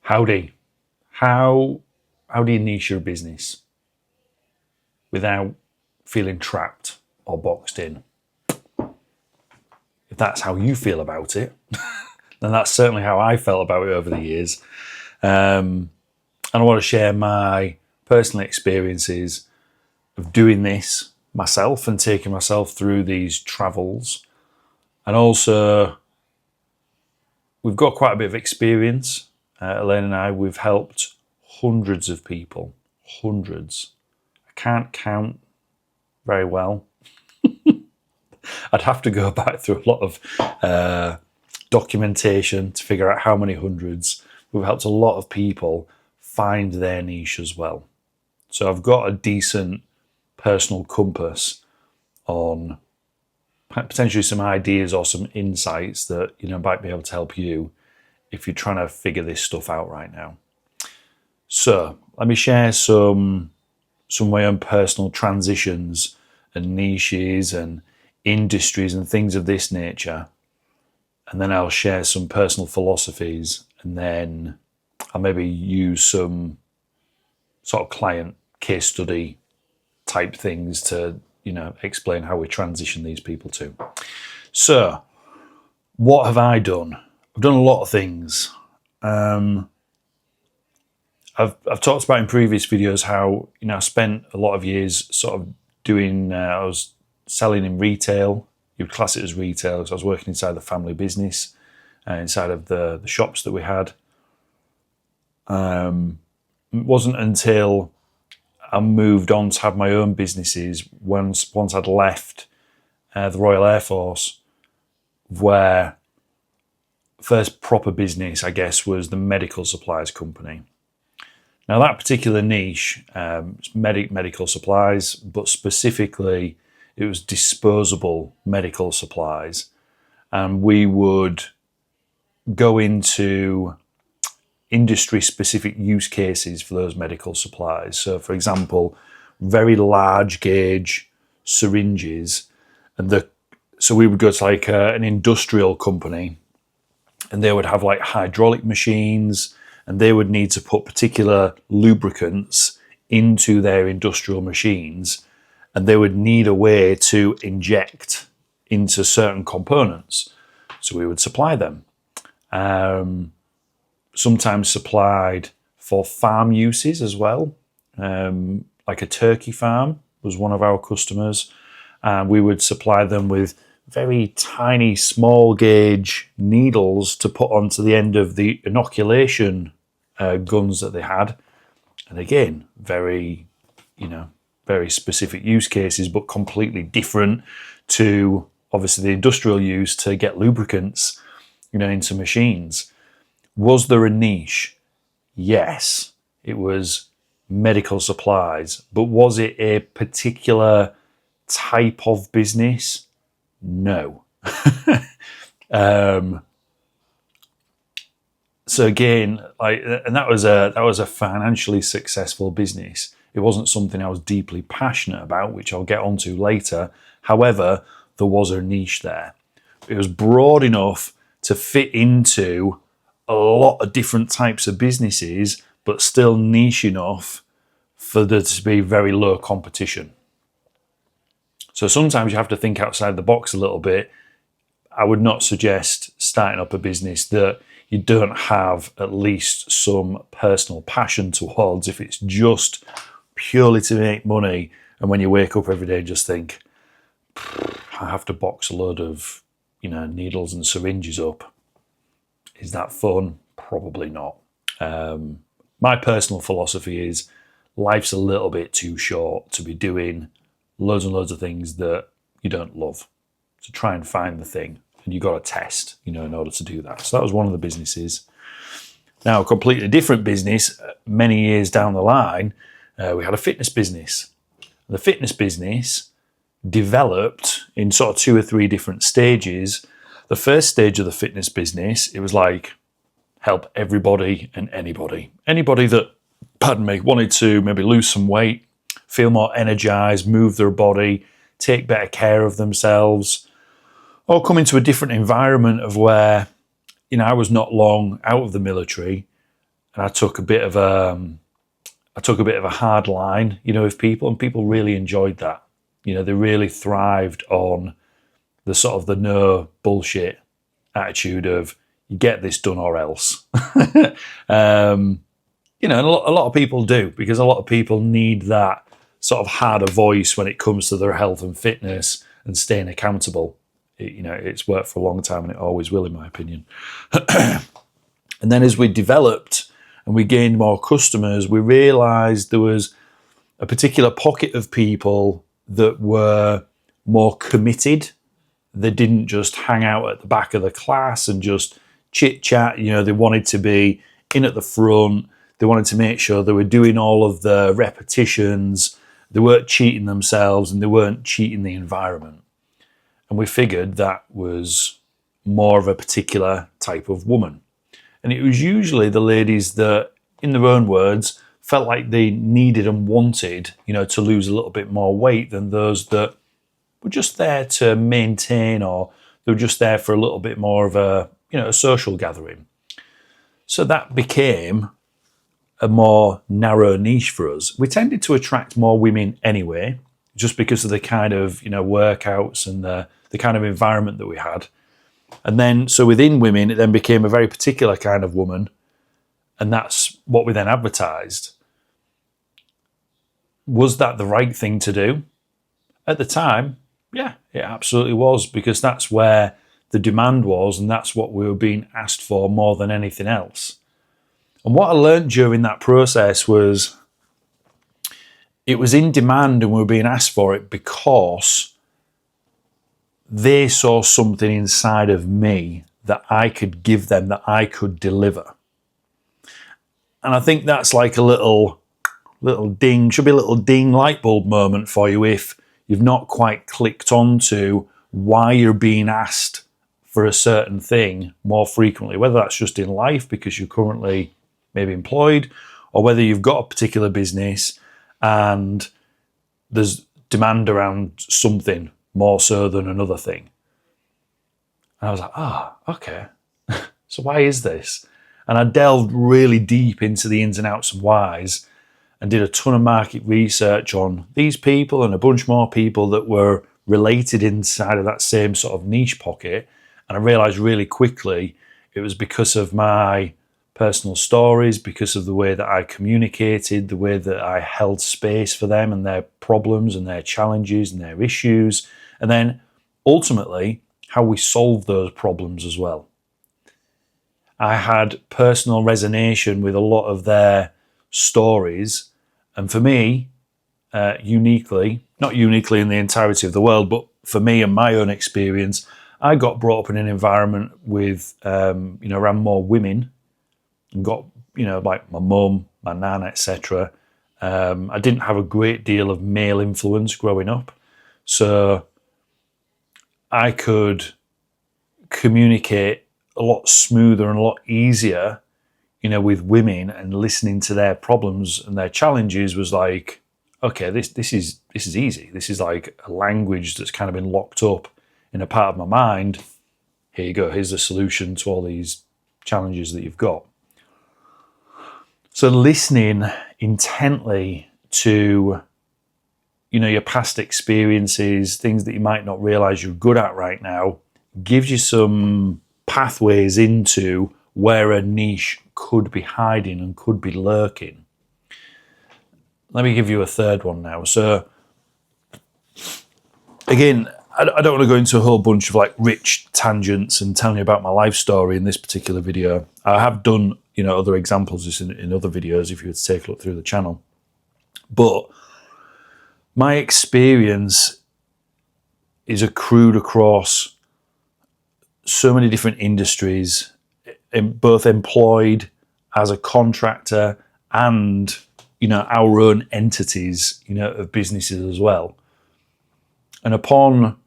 Howdy. How do you niche your business without feeling trapped or boxed in? If that's how you feel about it, then that's certainly how I felt about it over the years. And I want to share my personal experiences of doing this myself and taking myself through these travels. And also, we've got quite a bit of experience. Elaine and I, we've helped hundreds of people. Hundreds. I can't count very well. I'd have to go back through a lot of documentation to figure out how many hundreds. We've helped a lot of people find their niche as well. So I've got a decent personal compass on potentially some ideas or some insights that might be able to help you if you're trying to figure this stuff out right now. So let me share some of my own personal transitions and niches and industries and things of this nature. And then I'll share some personal philosophies, and then I'll maybe use some sort of client case study type things to, explain how we transition these people too. So what have I done? I've done a lot of things. I've talked about in previous videos how I spent a lot of years sort of doing. I was selling in retail. You would class it as retail because I was working inside the family business, inside of the shops that we had. It wasn't until I moved on to have my own businesses once I'd left the Royal Air Force, where first proper business, I guess, was the medical supplies company. Now that particular niche, medical supplies, but specifically it was disposable medical supplies. And we would go into industry-specific use cases for those medical supplies. So for example, very large gauge syringes. So we would go to like an industrial company, and they would have like hydraulic machines, and they would need to put particular lubricants into their industrial machines, and they would need a way to inject into certain components. So we would supply them. Sometimes supplied for farm uses as well. Like a turkey farm was one of our customers. And we would supply them with very tiny, small gauge needles to put onto the end of the inoculation guns that they had. And again, very specific use cases, but completely different to obviously the industrial use to get lubricants, into machines. Was there a niche? Yes, it was medical supplies. But was it a particular type of business? No. So again, and that was a financially successful business. It wasn't something I was deeply passionate about, which I'll get onto later. However, there was a niche there. It was broad enough to fit into a lot of different types of businesses, but still niche enough for there to be very low competition. So sometimes you have to think outside the box a little bit. I would not suggest starting up a business that you don't have at least some personal passion towards. If it's just purely to make money, and when you wake up every day and just think, I have to box a load of needles and syringes up. Is that fun? Probably not. My personal philosophy is life's a little bit too short to be doing loads and loads of things that you don't love. So try and find the thing, and you've got to test, in order to do that. So that was one of the businesses. Now, a completely different business, many years down the line, we had a fitness business. The fitness business developed in sort of 2 or 3 different stages. The first stage of the fitness business, it was like help everybody and anybody. Anybody that, wanted to maybe lose some weight, feel more energized, move their body, take better care of themselves, or come into a different environment of where, I was not long out of the military, and I took a bit of a hard line, with people, and people really enjoyed that. They really thrived on the sort of the no bullshit attitude of you get this done or else. And a lot of people do, because a lot of people need that sort of harder voice when it comes to their health and fitness and staying accountable. It's worked for a long time, and it always will, in my opinion. And then as we developed and we gained more customers, we realized there was a particular pocket of people that were more committed. They didn't just hang out at the back of the class and just chit chat. They wanted to be in at the front. They wanted to make sure they were doing all of the repetitions. They weren't cheating themselves, and they weren't cheating the environment. And we figured that was more of a particular type of woman. And it was usually the ladies that, in their own words, felt like they needed and wanted, to lose a little bit more weight than those that were just there to maintain, or they were just there for a little bit more of a social gathering. So that became a more narrow niche for us. We tended to attract more women anyway, just because of the kind of workouts and the kind of environment that we had. And then, so within women, it then became a very particular kind of woman, and that's what we then advertised. Was that the right thing to do? At the time, yeah, it absolutely was, because that's where the demand was, and that's what we were being asked for more than anything else. And what I learned during that process was it was in demand, and we were being asked for it because they saw something inside of me that I could give them, that I could deliver. And I think that's like a little ding, should be a little ding light bulb moment for you if you've not quite clicked onto why you're being asked for a certain thing more frequently, whether that's just in life because you're currently maybe employed, or whether you've got a particular business and there's demand around something more so than another thing. And I was like, okay. So why is this? And I delved really deep into the ins and outs and whys, and did a ton of market research on these people and a bunch more people that were related inside of that same sort of niche pocket. And I realized really quickly it was because of my personal stories, because of the way that I communicated, the way that I held space for them and their problems and their challenges and their issues, and then ultimately how we solved those problems as well. I had personal resonation with a lot of their stories, and for me, not uniquely in the entirety of the world, but for me and my own experience, I got brought up in an environment with, around more women, and got, like my mum, my nan, etc. I didn't have a great deal of male influence growing up, so I could communicate a lot smoother and a lot easier, with women, and listening to their problems and their challenges was like, okay, this is easy. This is like a language that's kind of been locked up in a part of my mind. Here you go. Here's the solution to all these challenges that you've got. So listening intently to, your past experiences, things that you might not realize you're good at right now, gives you some pathways into where a niche could be hiding and could be lurking. Let me give you a third one now. So again, I don't want to go into a whole bunch of like rich tangents and telling you about my life story in this particular video. I have done, other examples in other videos if you were to take a look through the channel. But my experience is accrued across so many different industries, both employed as a contractor and, our own entities, of businesses as well. And upon,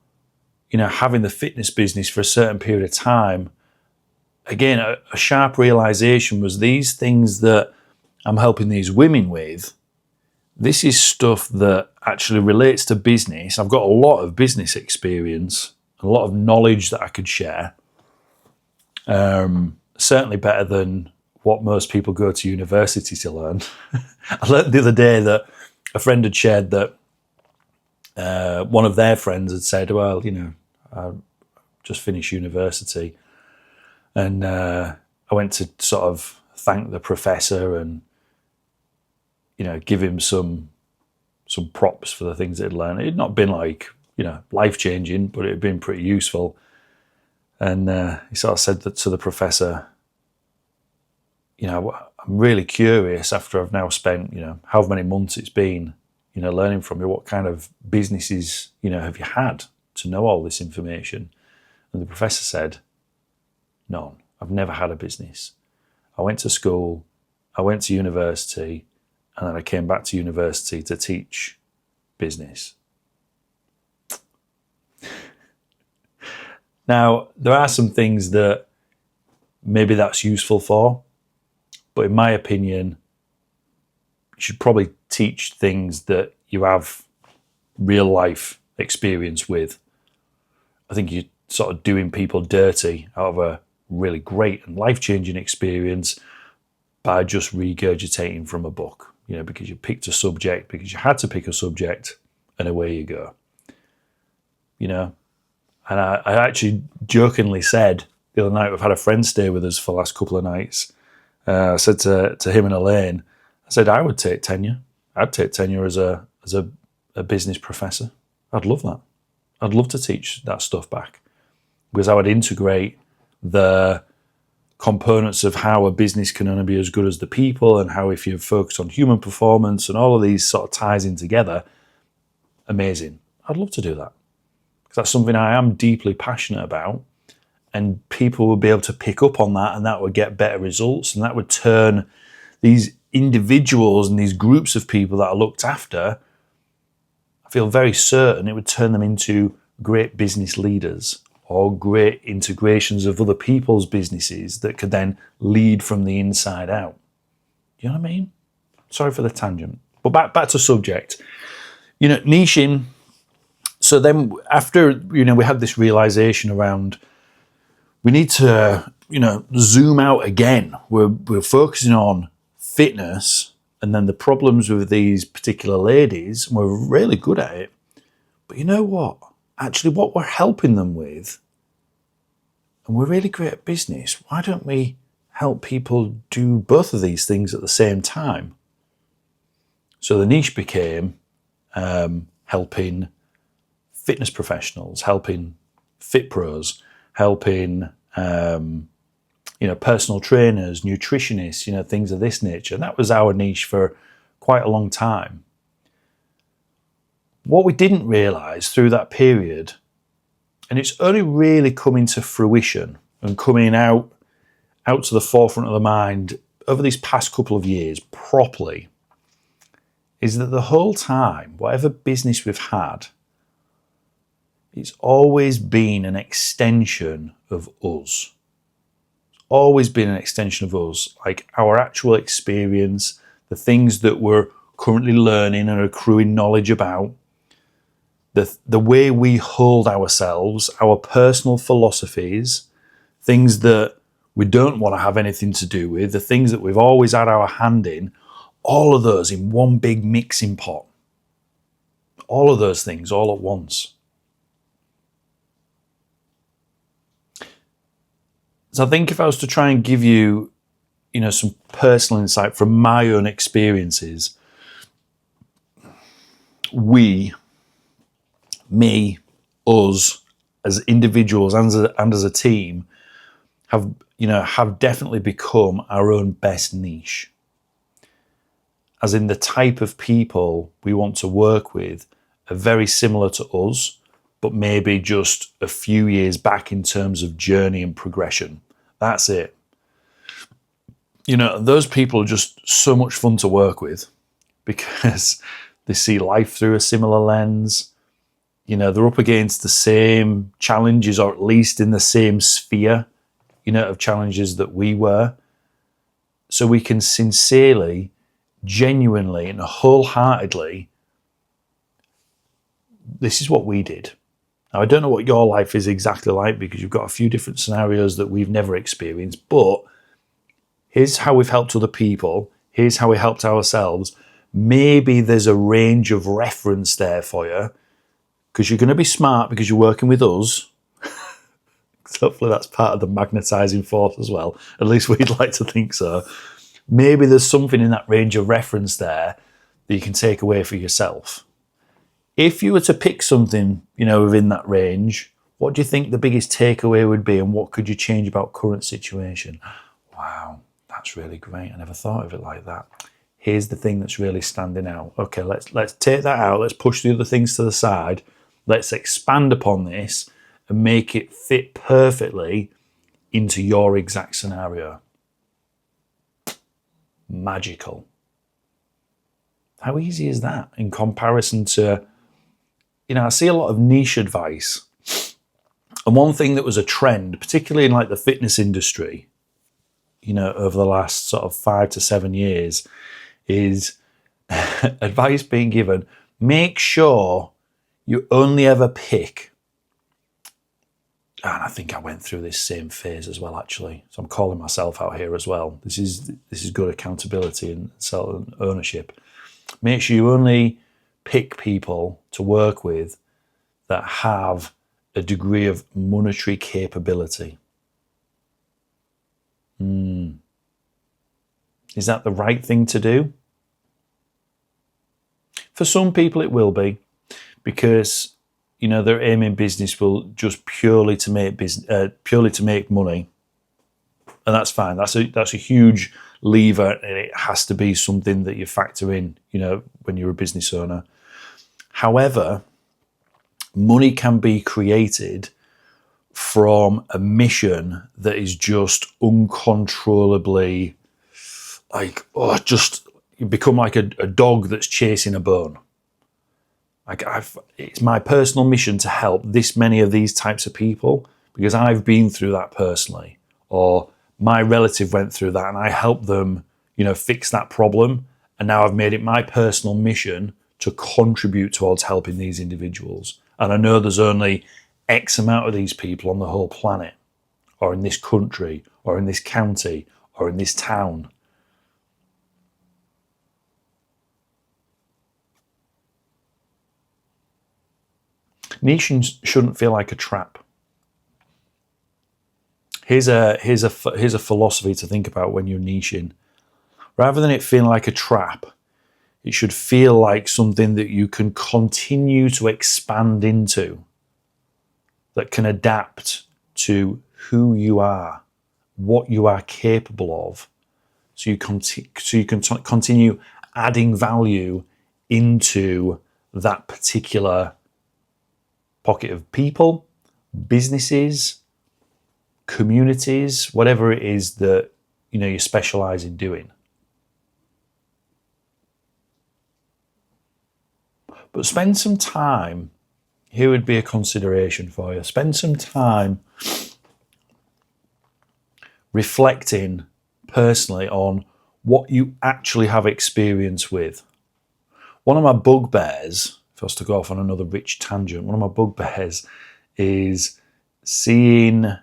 having the fitness business for a certain period of time, again, a sharp realization was these things that I'm helping these women with, this is stuff that actually relates to business. I've got a lot of business experience, a lot of knowledge that I could share. Certainly better than what most people go to university to learn. I learned the other day that a friend had shared that one of their friends had said, well, I just finished university, and I went to sort of thank the professor and, give him some props for the things they'd learned. It had not been like, life-changing, but it had been pretty useful. And he sort of said that to the professor, I'm really curious after I've now spent, however many months it's been, learning from you, what kind of businesses, have you had to know all this information? And the professor said, none. I've never had a business. I went to school, I went to university, and then I came back to university to teach business. Now, there are some things that maybe that's useful for, but in my opinion, you should probably teach things that you have real life experience with. I think you're sort of doing people dirty out of a really great and life-changing experience by just regurgitating from a book, because you picked a subject, because you had to pick a subject, and away you go. And I actually jokingly said the other night, we've had a friend stay with us for the last couple of nights. I said to him and Elaine, I said, I would take tenure. I'd take tenure as a business professor. I'd love that. I'd love to teach that stuff back, because I would integrate the components of how a business can only be as good as the people, and how if you focus on human performance and all of these sort of ties in together, amazing. I'd love to do that, because that's something I am deeply passionate about, and people will be able to pick up on that, and that would get better results, and that would turn these individuals and these groups of people that are looked after, I feel very certain it would turn them into great business leaders or great integrations of other people's businesses that could then lead from the inside out. You know what I mean? Sorry for the tangent. But back to subject. Niching. So then after, we had this realization around, we need to, zoom out again. We're focusing on fitness, and then the problems with these particular ladies, and we're really good at it. But you know what? Actually, what we're helping them with, and we're really great at business, why don't we help people do both of these things at the same time? So the niche became helping fitness professionals, helping fit pros, helping personal trainers, nutritionists, things of this nature. And that was our niche for quite a long time. What we didn't realize through that period, and it's only really coming to fruition and coming out to the forefront of the mind over these past couple of years properly, is that the whole time, whatever business we've had, it's always been an extension of us. It's always been an extension of us, like our actual experience, the things that we're currently learning and accruing knowledge about, the way we hold ourselves, our personal philosophies, things that we don't want to have anything to do with, the things that we've always had our hand in, all of those in one big mixing pot. All of those things all at once. So I think if I was to try and give you, some personal insight from my own experiences, me, us, as individuals and as a team, have definitely become our own best niche. As in, the type of people we want to work with are very similar to us, but maybe just a few years back in terms of journey and progression. That's it. Those people are just so much fun to work with because they see life through a similar lens. They're up against the same challenges, or at least in the same sphere, of challenges that we were. So we can sincerely, genuinely, and wholeheartedly, this is what we did. Now, I don't know what your life is exactly like, because you've got a few different scenarios that we've never experienced, but Here's how we've helped other people. Here's how we helped ourselves. Maybe there's a range of reference there for you, because you're going to be smart because you're working with us. Hopefully that's part of the magnetizing force as well. At least we'd like to think so. Maybe there's something in that range of reference there that you can take away for yourself. If you were to pick something, within that range, what do you think the biggest takeaway would be, and what could you change about current situation? Wow, that's really great. I never thought of it like that. Here's the thing that's really standing out. Okay, let's take that out. Let's push the other things to the side. Let's expand upon this and make it fit perfectly into your exact scenario. Magical. How easy is that in comparison to, I see a lot of niche advice. And one thing that was a trend, particularly in like the fitness industry, over the last sort of 5 to 7 years, is advice being given. Make sure you only ever pick. And I think I went through this same phase as well, actually. So I'm calling myself out here as well. This is good accountability and self-ownership. Make sure you only pick people to work with that have a degree of monetary capability. Is that the right thing to do? For some people it will be, because their aim in business will just purely to make money, and that's fine. That's a huge lever, and it has to be something that you factor in, when you're a business owner. However, money can be created from a mission that is just uncontrollably you become like a dog that's chasing a bone. It's my personal mission to help this many of these types of people because I've been through that personally, or my relative went through that and I helped them, fix that problem. And now I've made it my personal mission to contribute towards helping these individuals. And I know there's only X amount of these people on the whole planet, or in this country, or in this county, or in this town. Niche shouldn't feel like a trap. Here's a philosophy to think about when you're niching. Rather than it feeling like a trap, it should feel like something that you can continue to expand into, that can adapt to who you are, what you are capable of, so you can continue adding value into that particular pocket of people, businesses, communities, whatever it is that you specialize in doing. But spend some time, here would be a consideration for you, spend some time reflecting personally on what you actually have experience with. One of my bugbears, if I was to go off on another rich tangent, one of my bugbears is seeing, I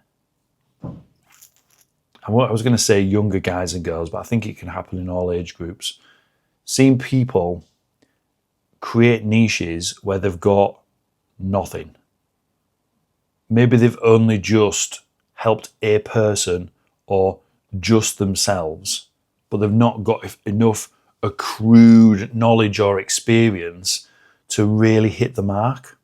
was going to say younger guys and girls, but I think it can happen in all age groups, seeing people create niches where they've got nothing. Maybe they've only just helped a person or just themselves, but they've not got enough accrued knowledge or experience to really hit the mark.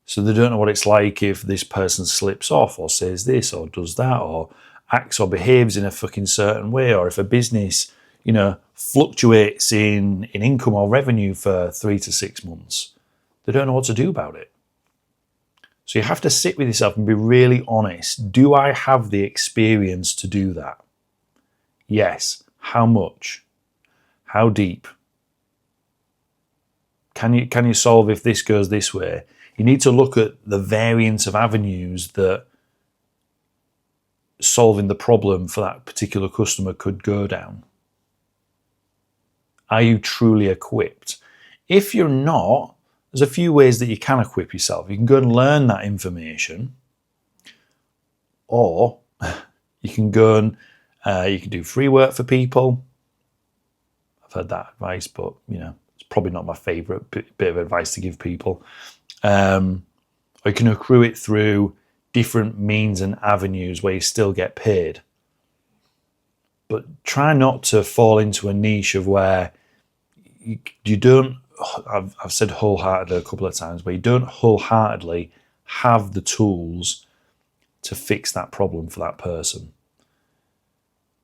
So they don't know what it's like if this person slips off or says this or does that or acts or behaves in a fucking certain way, or if a business, fluctuates in income or revenue for 3 to 6 months. They don't know what to do about it. So you have to sit with yourself and be really honest. Do I have the experience to do that? Yes. How much? How deep? Can you solve if this goes this way? You need to look at the variance of avenues that solving the problem for that particular customer could go down. Are you truly equipped? If you're not, there's a few ways that you can equip yourself. You can go and learn that information, or you can go You can do free work for people. I've heard that advice, but it's probably not my favourite bit of advice to give people. Or you can accrue it through different means and avenues where you still get paid. But try not to fall into a niche of where you don't, I've said wholeheartedly a couple of times, where you don't wholeheartedly have the tools to fix that problem for that person.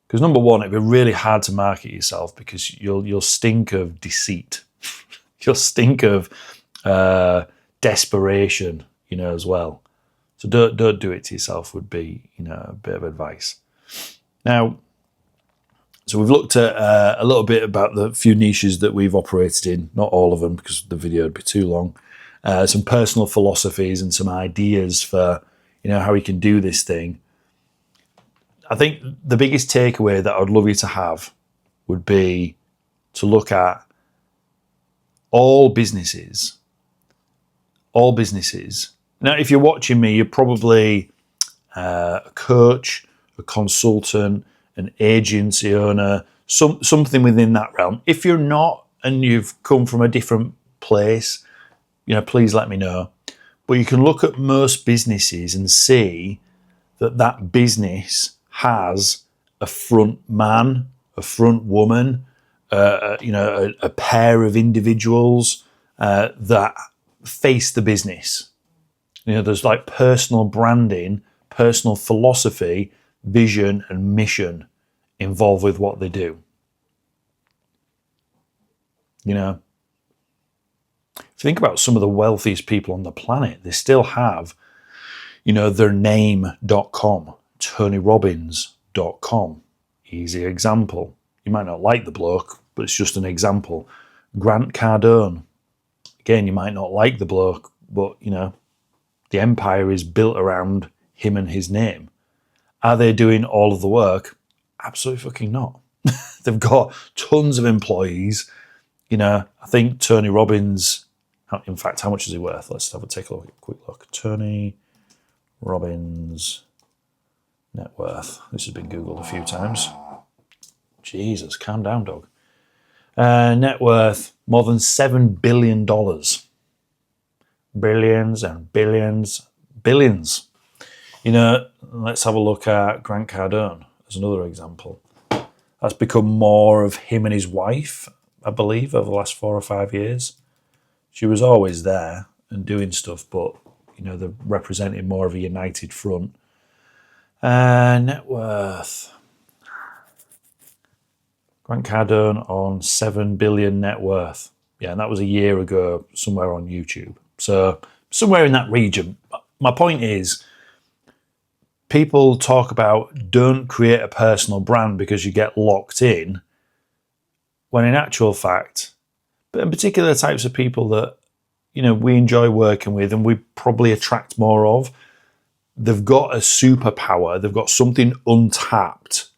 Because number one, it'd be really hard to market yourself because you'll stink of deceit. You'll stink of desperation, as well. So don't do it to yourself would be, a bit of advice. Now, so we've looked at a little bit about the few niches that we've operated in, not all of them because the video would be too long. Some personal philosophies and some ideas for, how we can do this thing. I think the biggest takeaway that I would love you to have would be to look at all businesses. Now, if you're watching me, you're probably a coach, a consultant, an agency owner, something within that realm. If you're not and you've come from a different place, please let me know. But you can look at most businesses and see that business has a front man, a front woman, a pair of individuals that face the business. There's like personal branding, personal philosophy, vision and mission involved with what they do. If you think about some of the wealthiest people on the planet, they still have, their name.com, TonyRobbins.com. Easy example. You might not like the bloke, but it's just an example. Grant Cardone. Again, you might not like the bloke, but, the empire is built around him and his name. Are they doing all of the work? Absolutely fucking not. They've got tons of employees. I think Tony Robbins, in fact, how much is he worth? Let's take a quick look. Tony Robbins net worth. This has been Googled a few times. Jesus, calm down, dog. Net worth, more than $7 billion. Billions and billions. Let's have a look at Grant Cardone as another example. That's become more of him and his wife, I believe, over the last 4 or 5 years. She was always there and doing stuff, but, they're representing more of a united front. Net worth. Grant Cardone on 7 billion net worth. Yeah, and that was a year ago, somewhere on YouTube. So somewhere in that region. My point is, people talk about don't create a personal brand because you get locked in, when in actual fact, but in particular types of people that, we enjoy working with and we probably attract more of, they've got a superpower, they've got something untapped.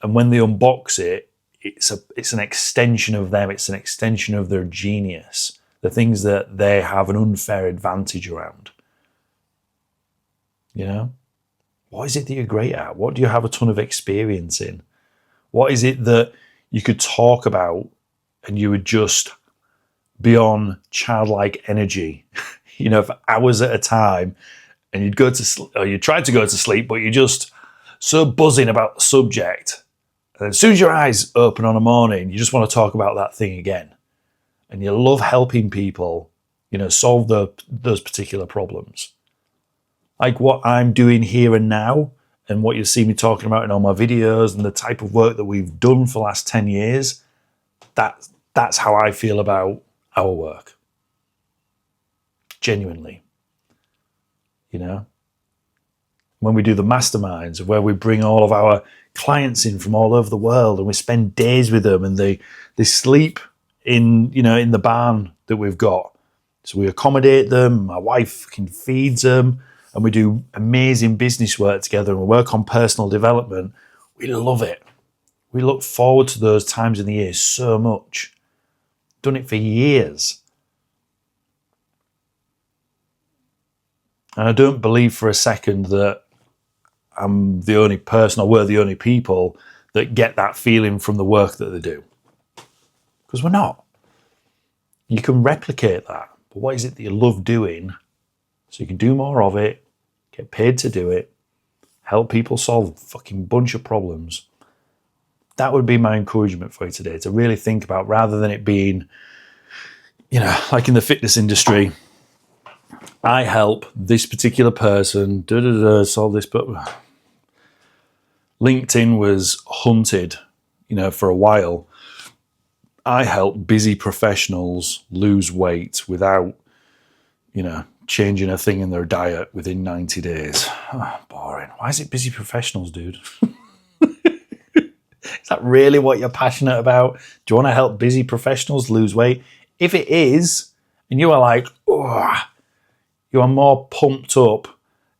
And when they unbox it, it's an extension of them, it's an extension of their genius, the things that they have an unfair advantage around. What is it that you're great at? What do you have a ton of experience in? What is it that you could talk about and you would just be on childlike energy, for hours at a time, and you'd go to sleep, or you tried to go to sleep, but you're just so buzzing about the subject. And as soon as your eyes open on a morning, you just want to talk about that thing again. And you love helping people, solve those particular problems. Like what I'm doing here and now, and what you see me talking about in all my videos, and the type of work that we've done for the last 10 years, that's how I feel about our work. Genuinely. When we do the masterminds, where we bring all of our clients in from all over the world and we spend days with them, and they sleep in the barn that we've got. So we accommodate them, my wife feeds them, and we do amazing business work together, and we work on personal development. We love it. We look forward to those times in the year so much. Done it for years. And I don't believe for a second that I'm the only person, or we're the only people that get that feeling from the work that they do. Because we're not. You can replicate that. But what is it that you love doing so you can do more of it, get paid to do it, help people solve a fucking bunch of problems? That would be my encouragement for you today, to really think about, rather than it being, like in the fitness industry, I help this particular person, solve this, but LinkedIn was hunted, for a while. I help busy professionals lose weight without, changing a thing in their diet within 90 days. Oh, boring. Why is it busy professionals, dude? Is that really what you're passionate about? Do you want to help busy professionals lose weight? If it is, and you are like, oh, you are more pumped up,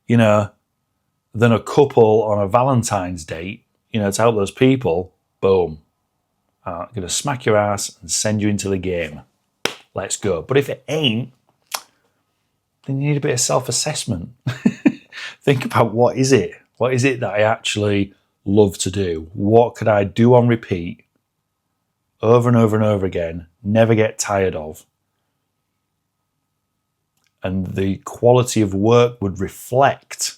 than a couple on a Valentine's date, to help those people, boom. I'm going to smack your ass and send you into the game. Let's go. But if it ain't, then you need a bit of self-assessment. Think about, what is it? What is it that I actually love to do? What could I do on repeat over and over and over again, never get tired of? And the quality of work would reflect,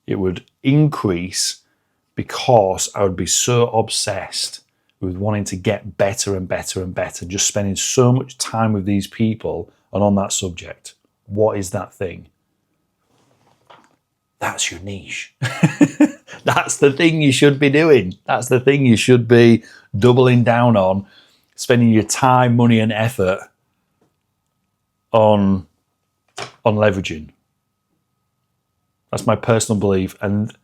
it would increase, because I would be so obsessed with wanting to get better and better and better, just spending so much time with these people and on that subject. What is that thing? That's your niche. That's the thing you should be doing. That's the thing you should be doubling down on, spending your time, money, and effort on leveraging. That's my personal belief, and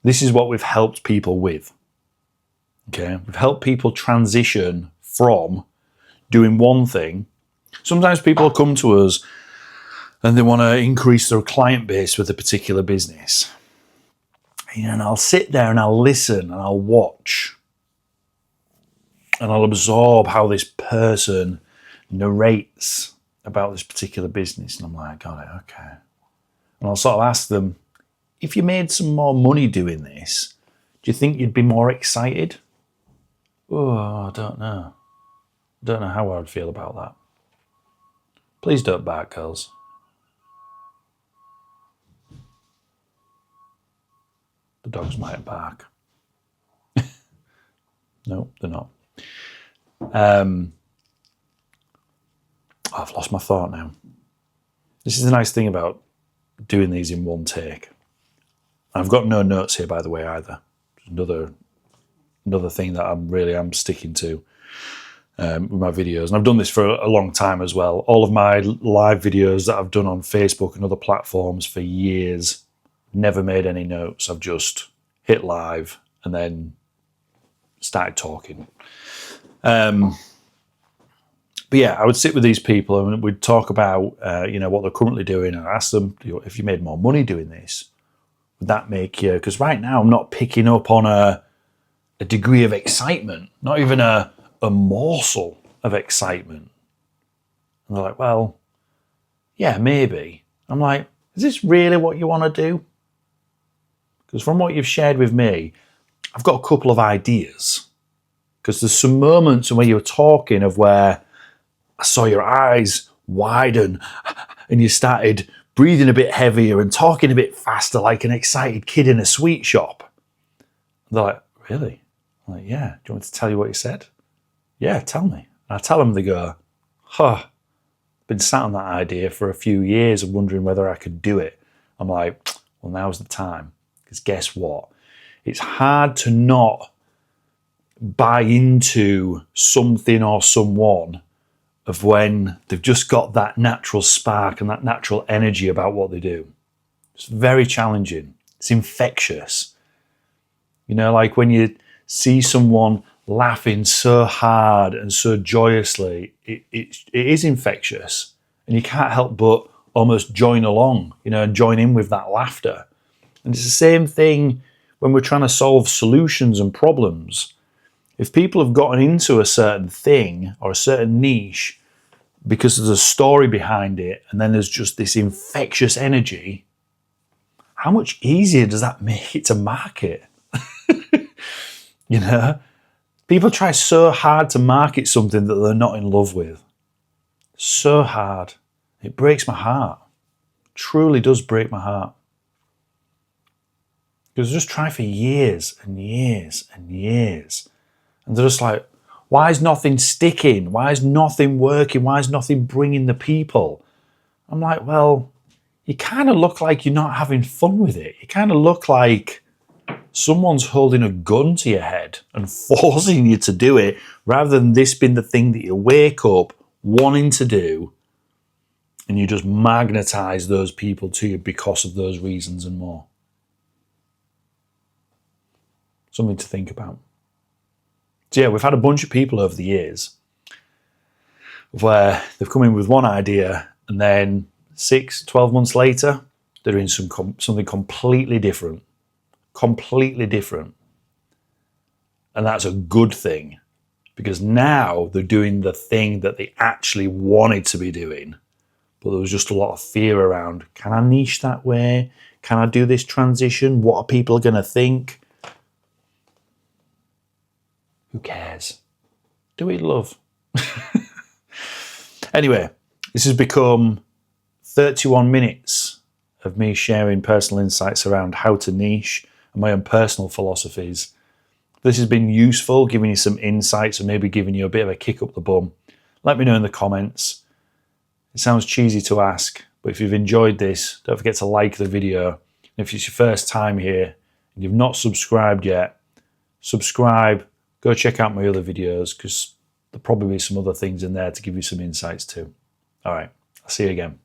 this is what we've helped people with. Okay, we've helped people transition from doing one thing. Sometimes people come to us and they want to increase their client base with a particular business. And I'll sit there and I'll listen and I'll watch and I'll absorb how this person narrates about this particular business. And I'm like, got it, okay. And I'll sort of ask them, if you made some more money doing this, do you think you'd be more excited? Oh, I don't know. I don't know how I would feel about that. Please don't bark, girls. The dogs might bark. No, they're not. I've lost my thought now. This is the nice thing about doing these in one take. I've got no notes here, by the way, either. Another thing that I'm sticking to with my videos. And I've done this for a long time as well. All of my live videos that I've done on Facebook and other platforms for years, never made any notes. I've just hit live and then started talking. But yeah, I would sit with these people and we'd talk about, what they're currently doing, and ask them, if you made more money doing this, would that make you? Because right now I'm not picking up on a degree of excitement, not even a morsel of excitement. And they're like, well, yeah, maybe. I'm like, is this really what you want to do? Because from what you've shared with me, I've got a couple of ideas. Because there's some moments when you were talking of where I saw your eyes widen and you started breathing a bit heavier and talking a bit faster like an excited kid in a sweet shop. And they're like, really? I'm like, yeah. Do you want me to tell you what you said? Yeah, tell me. And I tell them, they go, I've been sat on that idea for a few years and wondering whether I could do it. I'm like, well, now's the time. Because guess what? It's hard to not buy into something or someone of when they've just got that natural spark and that natural energy about what they do. It's very challenging. It's infectious. Like when you see someone laughing so hard and so joyously, it is infectious. And you can't help but almost join along, and join in with that laughter. And it's the same thing when we're trying to solve solutions and problems. If people have gotten into a certain thing or a certain niche because there's a story behind it, and then there's just this infectious energy, how much easier does that make it to market? You know, people try so hard to market something that they're not in love with. So hard. It breaks my heart. Truly does break my heart. Because just try for years and years and years. And they're just like, why is nothing sticking? Why is nothing working? Why is nothing bringing the people? I'm like, well, you kind of look like you're not having fun with it. You kind of look like someone's holding a gun to your head and forcing you to do it, rather than this being the thing that you wake up wanting to do, and you just magnetize those people to you because of those reasons and more. Something to think about. So yeah, we've had a bunch of people over the years where they've come in with one idea, and then 6-12 months later, they're in something completely different. Completely different. And that's a good thing, because now they're doing the thing that they actually wanted to be doing, but there was just a lot of fear around, can I niche that way? Can I do this transition? What are people going to think? Who cares? Do it, love. Anyway, this has become 31 minutes of me sharing personal insights around how to niche and my own personal philosophies. If this has been useful, giving you some insights and maybe giving you a bit of a kick up the bum, let me know in the comments. It sounds cheesy to ask, but if you've enjoyed this, don't forget to like the video. And if it's your first time here and you've not subscribed yet, subscribe, go check out my other videos, because there'll probably be some other things in there to give you some insights too. All right, I'll see you again.